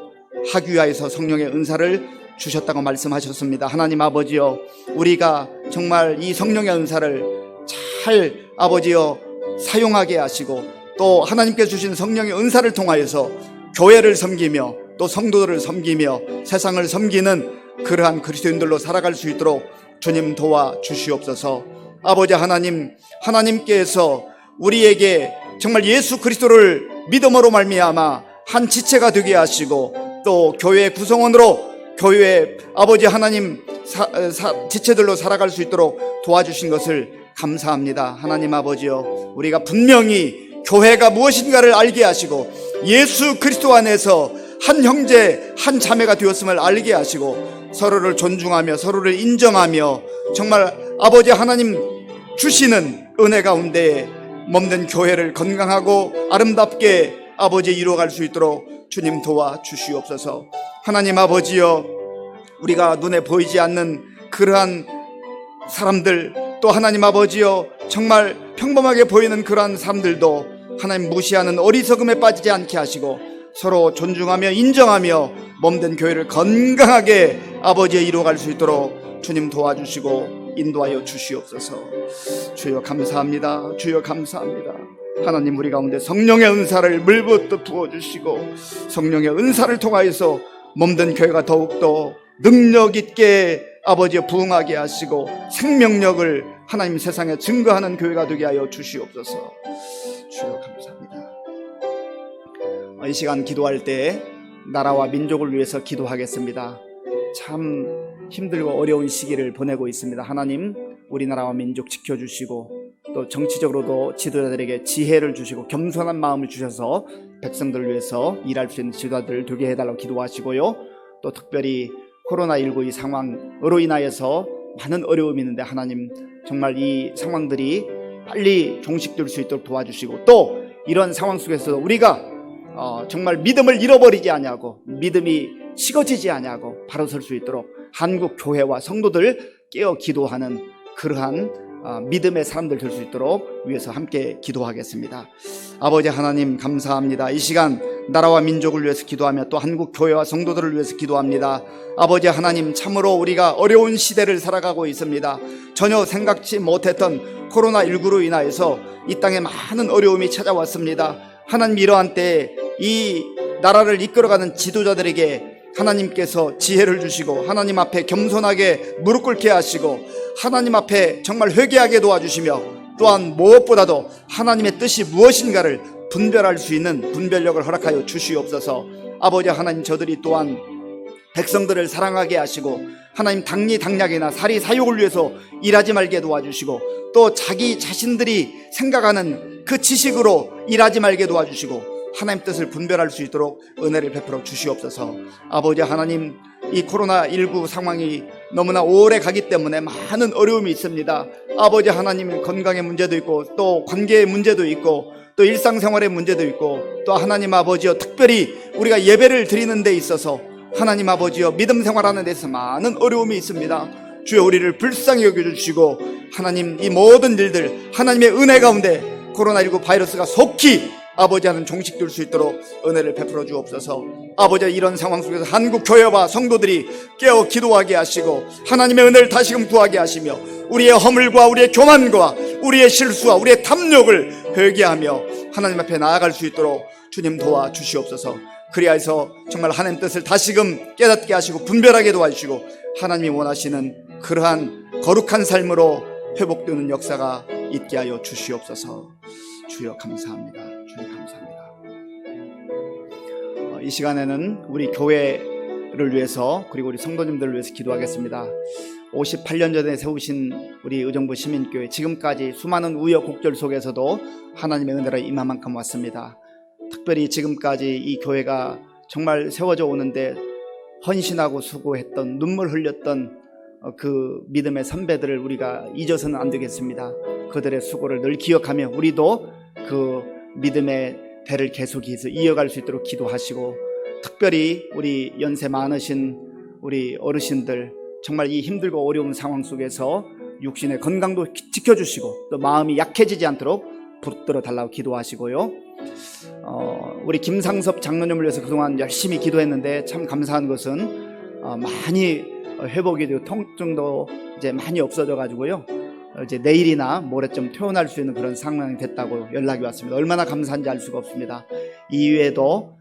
하기 위하여서 성령의 은사를 주셨다고 말씀하셨습니다. 하나님 아버지여, 우리가 정말 이 성령의 은사를 잘 아버지여 사용하게 하시고 또 하나님께서 주신 성령의 은사를 통하여서 교회를 섬기며 또 성도들을 섬기며 세상을 섬기는 그러한 그리스도인들로 살아갈 수 있도록 주님 도와주시옵소서. 아버지 하나님, 하나님께서 우리에게 정말 예수 그리스도를 믿음으로 말미암아 한 지체가 되게 하시고 또 교회 구성원으로 교회 아버지 하나님 지체들로 살아갈 수 있도록 도와주신 것을 감사합니다. 하나님 아버지여, 우리가 분명히 교회가 무엇인가를 알게 하시고 예수 그리스도 안에서 한 형제 한 자매가 되었음을 알게 하시고 서로를 존중하며 서로를 인정하며 정말 아버지 하나님 주시는 은혜 가운데 몸된 교회를 건강하고 아름답게 아버지 이루어갈 수 있도록 주님 도와주시옵소서. 하나님 아버지여, 우리가 눈에 보이지 않는 그러한 사람들 또 하나님 아버지여 정말 평범하게 보이는 그러한 사람들도 하나님 무시하는 어리석음에 빠지지 않게 하시고 서로 존중하며 인정하며 몸된 교회를 건강하게 아버지에 이루어갈 수 있도록 주님 도와주시고 인도하여 주시옵소서. 주여 감사합니다. 주여 감사합니다. 하나님 우리 가운데 성령의 은사를 물붓듯 부어주시고 성령의 은사를 통하여서 몸된 교회가 더욱더 능력 있게 아버지의 부흥하게 하시고 생명력을 하나님 세상에 증거하는 교회가 되게 하여 주시옵소서. 주여 감사합니다. 이 시간 기도할 때 나라와 민족을 위해서 기도하겠습니다. 참 힘들고 어려운 시기를 보내고 있습니다. 하나님 우리나라와 민족 지켜주시고 또 정치적으로도 지도자들에게 지혜를 주시고 겸손한 마음을 주셔서 백성들을 위해서 일할 수 있는 지도자들을 되게 해달라고 기도하시고요. 또 특별히 코로나19 이 상황으로 인하여서 많은 어려움이 있는데 하나님 정말 이 상황들이 빨리 종식될 수 있도록 도와주시고 또 이런 상황 속에서 우리가 정말 믿음을 잃어버리지 아니하고 믿음이 식어지지 아니하고 바로 설 수 있도록 한국 교회와 성도들 깨어 기도하는 그러한 믿음의 사람들 될 수 있도록 위해서 함께 기도하겠습니다. 아버지 하나님 감사합니다. 이 시간 나라와 민족을 위해서 기도하며 또 한국 교회와 성도들을 위해서 기도합니다. 아버지 하나님 참으로 우리가 어려운 시대를 살아가고 있습니다. 전혀 생각지 못했던 코로나19로 인하여서 이 땅에 많은 어려움이 찾아왔습니다. 하나님 이러한 때에 이 나라를 이끌어가는 지도자들에게 하나님께서 지혜를 주시고 하나님 앞에 겸손하게 무릎 꿇게 하시고 하나님 앞에 정말 회개하게 도와주시며 또한 무엇보다도 하나님의 뜻이 무엇인가를 분별할 수 있는 분별력을 허락하여 주시옵소서. 아버지 하나님 저들이 또한 백성들을 사랑하게 하시고 하나님 당리당략이나 사리사욕을 위해서 일하지 말게 도와주시고 또 자기 자신들이 생각하는 그 지식으로 일하지 말게 도와주시고 하나님 뜻을 분별할 수 있도록 은혜를 베풀어 주시옵소서. 아버지 하나님 이 코로나19 상황이 너무나 오래 가기 때문에 많은 어려움이 있습니다. 아버지 하나님 건강의 문제도 있고 또 관계의 문제도 있고 또 일상생활의 문제도 있고 또 하나님 아버지여 특별히 우리가 예배를 드리는 데 있어서 하나님 아버지여 믿음 생활하는 데서 많은 어려움이 있습니다. 주여 우리를 불쌍히 여겨주시고 하나님 이 모든 일들 하나님의 은혜 가운데 코로나19 바이러스가 속히 아버지 하는 종식될 수 있도록 은혜를 베풀어 주옵소서. 아버지 이런 상황 속에서 한국 교회와 성도들이 깨어 기도하게 하시고 하나님의 은혜를 다시금 구하게 하시며 우리의 허물과 우리의 교만과 우리의 실수와 우리의 탐욕을 회개하며 하나님 앞에 나아갈 수 있도록 주님 도와주시옵소서. 그리하여서 정말 하나님 뜻을 다시금 깨닫게 하시고 분별하게 도와주시고 하나님이 원하시는 그러한 거룩한 삶으로 회복되는 역사가 있게 하여 주시옵소서. 주여 감사합니다. 주님 감사합니다. 이 시간에는 우리 교회를 위해서 그리고 우리 성도님들을 위해서 기도하겠습니다. 58년 전에 세우신 우리 의정부 시민교회, 지금까지 수많은 우여곡절 속에서도 하나님의 은혜가 임한 만큼 왔습니다. 특별히 지금까지 이 교회가 정말 세워져 오는데 헌신하고 수고했던, 눈물 흘렸던 그 믿음의 선배들을 우리가 잊어서는 안 되겠습니다. 그들의 수고를 늘 기억하며 우리도 그 믿음의 대를 계속해서 이어갈 수 있도록 기도하시고, 특별히 우리 연세 많으신 우리 어르신들, 정말 이 힘들고 어려운 상황 속에서 육신의 건강도 지켜주시고 또 마음이 약해지지 않도록 붙들어 달라고 기도하시고요. 우리 김상섭 장로님을 위해서 그동안 열심히 기도했는데 참 감사한 것은 많이 회복이 되고 통증도 이제 많이 없어져 가지고요, 이제 내일이나 모레쯤 퇴원할 수 있는 그런 상황이 됐다고 연락이 왔습니다. 얼마나 감사한지 알 수가 없습니다. 이외에도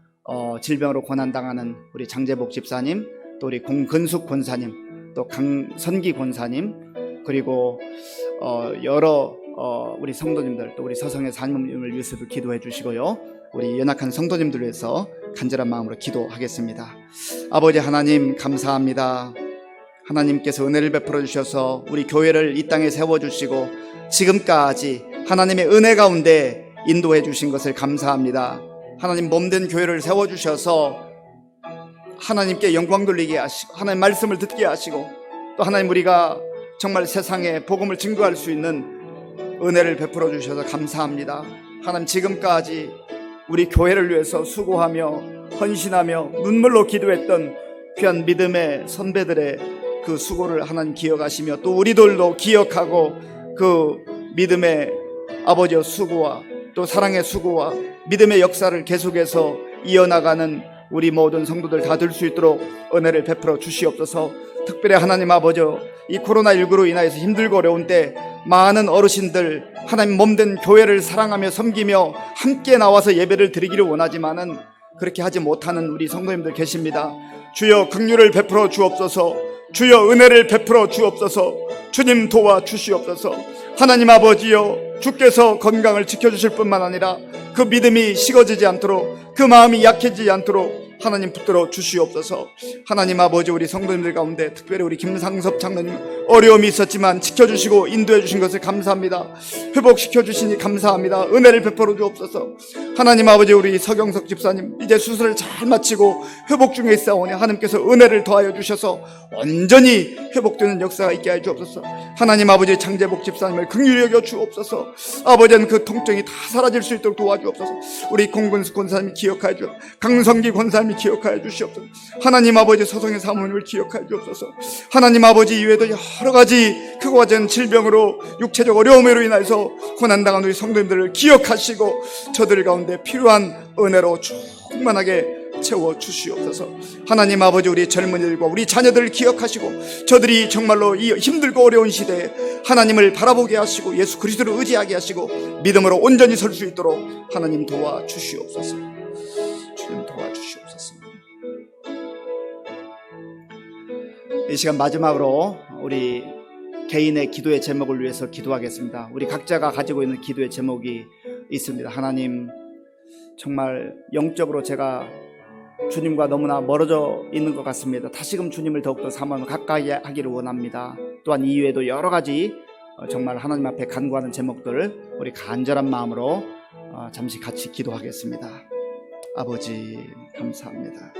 질병으로 고난당하는 우리 장재복 집사님, 또 우리 공근숙 권사님, 또 강선기 권사님, 그리고 여러 우리 성도님들, 또 우리 서성의 사님을 위해서도 기도해 주시고요, 우리 연약한 성도님들 위해서 간절한 마음으로 기도하겠습니다. 아버지 하나님 감사합니다. 하나님께서 은혜를 베풀어 주셔서 우리 교회를 이 땅에 세워주시고 지금까지 하나님의 은혜 가운데 인도해 주신 것을 감사합니다. 하나님 몸된 교회를 세워주셔서 하나님께 영광 돌리게 하시고 하나님 말씀을 듣게 하시고 또 하나님 우리가 정말 세상에 복음을 증거할 수 있는 은혜를 베풀어 주셔서 감사합니다. 하나님 지금까지 우리 교회를 위해서 수고하며 헌신하며 눈물로 기도했던 귀한 믿음의 선배들의 그 수고를 하나님 기억하시며 또 우리들도 기억하고 그 믿음의 아버지의 수고와 또 사랑의 수고와 믿음의 역사를 계속해서 이어나가는 우리 모든 성도들 다 될 수 있도록 은혜를 베풀어 주시옵소서. 특별히 하나님 아버지, 이 코로나19로 인하여서 힘들고 어려운 때 많은 어르신들 하나님 몸된 교회를 사랑하며 섬기며 함께 나와서 예배를 드리기를 원하지만은 그렇게 하지 못하는 우리 성도님들 계십니다. 주여 긍휼을 베풀어 주옵소서. 주여 은혜를 베풀어 주옵소서. 주님 도와 주시옵소서. 하나님 아버지여, 주께서 건강을 지켜주실 뿐만 아니라 그 믿음이 식어지지 않도록, 그 마음이 약해지지 않도록 하나님 붙들어 주시옵소서. 하나님 아버지, 우리 성도님들 가운데 특별히 우리 김상섭 장로님 어려움이 있었지만 지켜주시고 인도해 주신 것을 감사합니다. 회복시켜 주시니 감사합니다. 은혜를 베풀어 주옵소서. 하나님 아버지, 우리 서경석 집사님 이제 수술을 잘 마치고 회복 중에 있사오니 하나님께서 은혜를 더하여 주셔서 온전히 회복되는 역사가 있게 하여 주옵소서. 하나님 아버지, 장재복 집사님을 긍휼히 여겨 주옵소서. 아버지는 그 통증이 다 사라질 수 있도록 도와주옵소서. 우리 공근숙 권사님이 기억하여 주옵소서. 강성기 권사님이 기억하여 주시옵소서. 하나님 아버지, 서성의 사모님을 기억하여 주옵소서. 하나님 아버지, 이외에도 여러 가지 크고 작은 질병으로 육체적 어려움으로 인해서 고난당한 우리 성도님들을 기억하시고 저들 가운데 필요한 은혜로 충만하게 채워 주시옵소서. 하나님 아버지, 우리 젊은이들과 우리 자녀들을 기억하시고 저들이 정말로 이 힘들고 어려운 시대에 하나님을 바라보게 하시고 예수 그리스도를 의지하게 하시고 믿음으로 온전히 설 수 있도록 하나님 도와 주시옵소서. 주님 도와 주시옵소서. 이 시간 마지막으로 우리 개인의 기도의 제목을 위해서 기도하겠습니다. 우리 각자가 가지고 있는 기도의 제목이 있습니다. 하나님, 정말 영적으로 제가 주님과 너무나 멀어져 있는 것 같습니다. 다시금 주님을 더욱더 사모하며 가까이 하기를 원합니다. 또한 이외에도 여러 가지 정말 하나님 앞에 간구하는 제목들을 우리 간절한 마음으로 잠시 같이 기도하겠습니다. 아버지 감사합니다.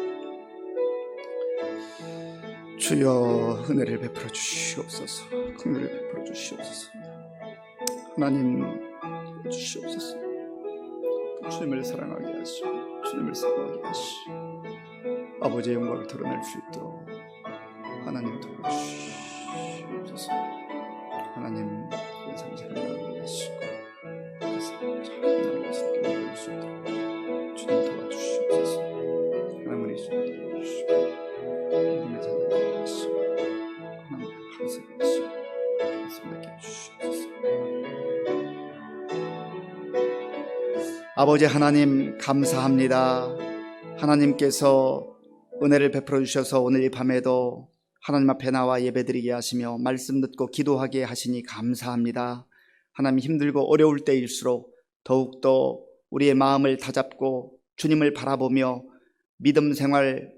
주여 은혜를 베풀어 주시옵소서. 긍휼을 베풀어 주시옵소서. 하나님 주시옵소서. 주님을 사랑하게 하시고 주님을 사랑하게 하시고 아버지의 영광을 드러낼 수 있도록 하나님 도와주시옵소서. 하나님 인상 잘 나누게 하시고 잘 나누게 할 수 있도록 주님 도와주시옵소서. 하나님을 도와주시고 믿음의 자녀를 하시고 하나님 감사를 하시고 말씀을 해주시옵소서. 아버지 하나님 감사합니다. 하나님께서 은혜를 베풀어 주셔서 오늘 이 밤에도 하나님 앞에 나와 예배드리게 하시며 말씀 듣고 기도하게 하시니 감사합니다. 하나님, 힘들고 어려울 때일수록 더욱더 우리의 마음을 다잡고 주님을 바라보며 믿음 생활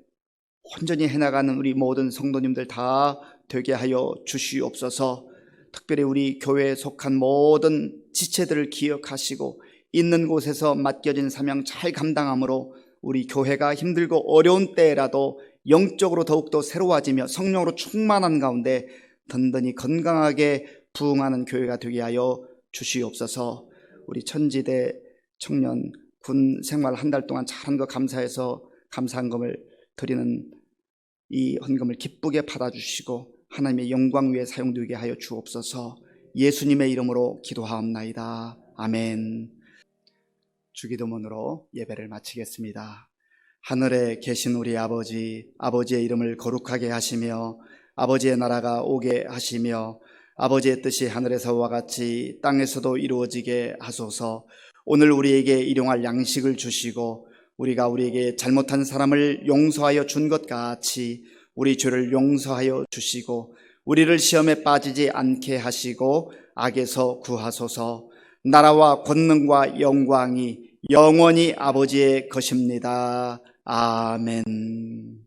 온전히 해나가는 우리 모든 성도님들 다 되게 하여 주시옵소서. 특별히 우리 교회에 속한 모든 지체들을 기억하시고 있는 곳에서 맡겨진 사명 잘 감당함으로 우리 교회가 힘들고 어려운 때라도 영적으로 더욱더 새로워지며 성령으로 충만한 가운데 든든히 건강하게 부흥하는 교회가 되게 하여 주시옵소서. 우리 천지대 청년 군 생활 한 달 동안 잘한 거 감사해서 감사한금을 드리는 이 헌금을 기쁘게 받아주시고 하나님의 영광 위에 사용되게 하여 주옵소서. 예수님의 이름으로 기도하옵나이다. 아멘. 주기도문으로 예배를 마치겠습니다. 하늘에 계신 우리 아버지, 아버지의 이름을 거룩하게 하시며 아버지의 나라가 오게 하시며 아버지의 뜻이 하늘에서와 같이 땅에서도 이루어지게 하소서. 오늘 우리에게 일용할 양식을 주시고 우리가 우리에게 잘못한 사람을 용서하여 준 것 같이 우리 죄를 용서하여 주시고 우리를 시험에 빠지지 않게 하시고 악에서 구하소서. 나라와 권능과 영광이 영원히 아버지의 것입니다. 아멘.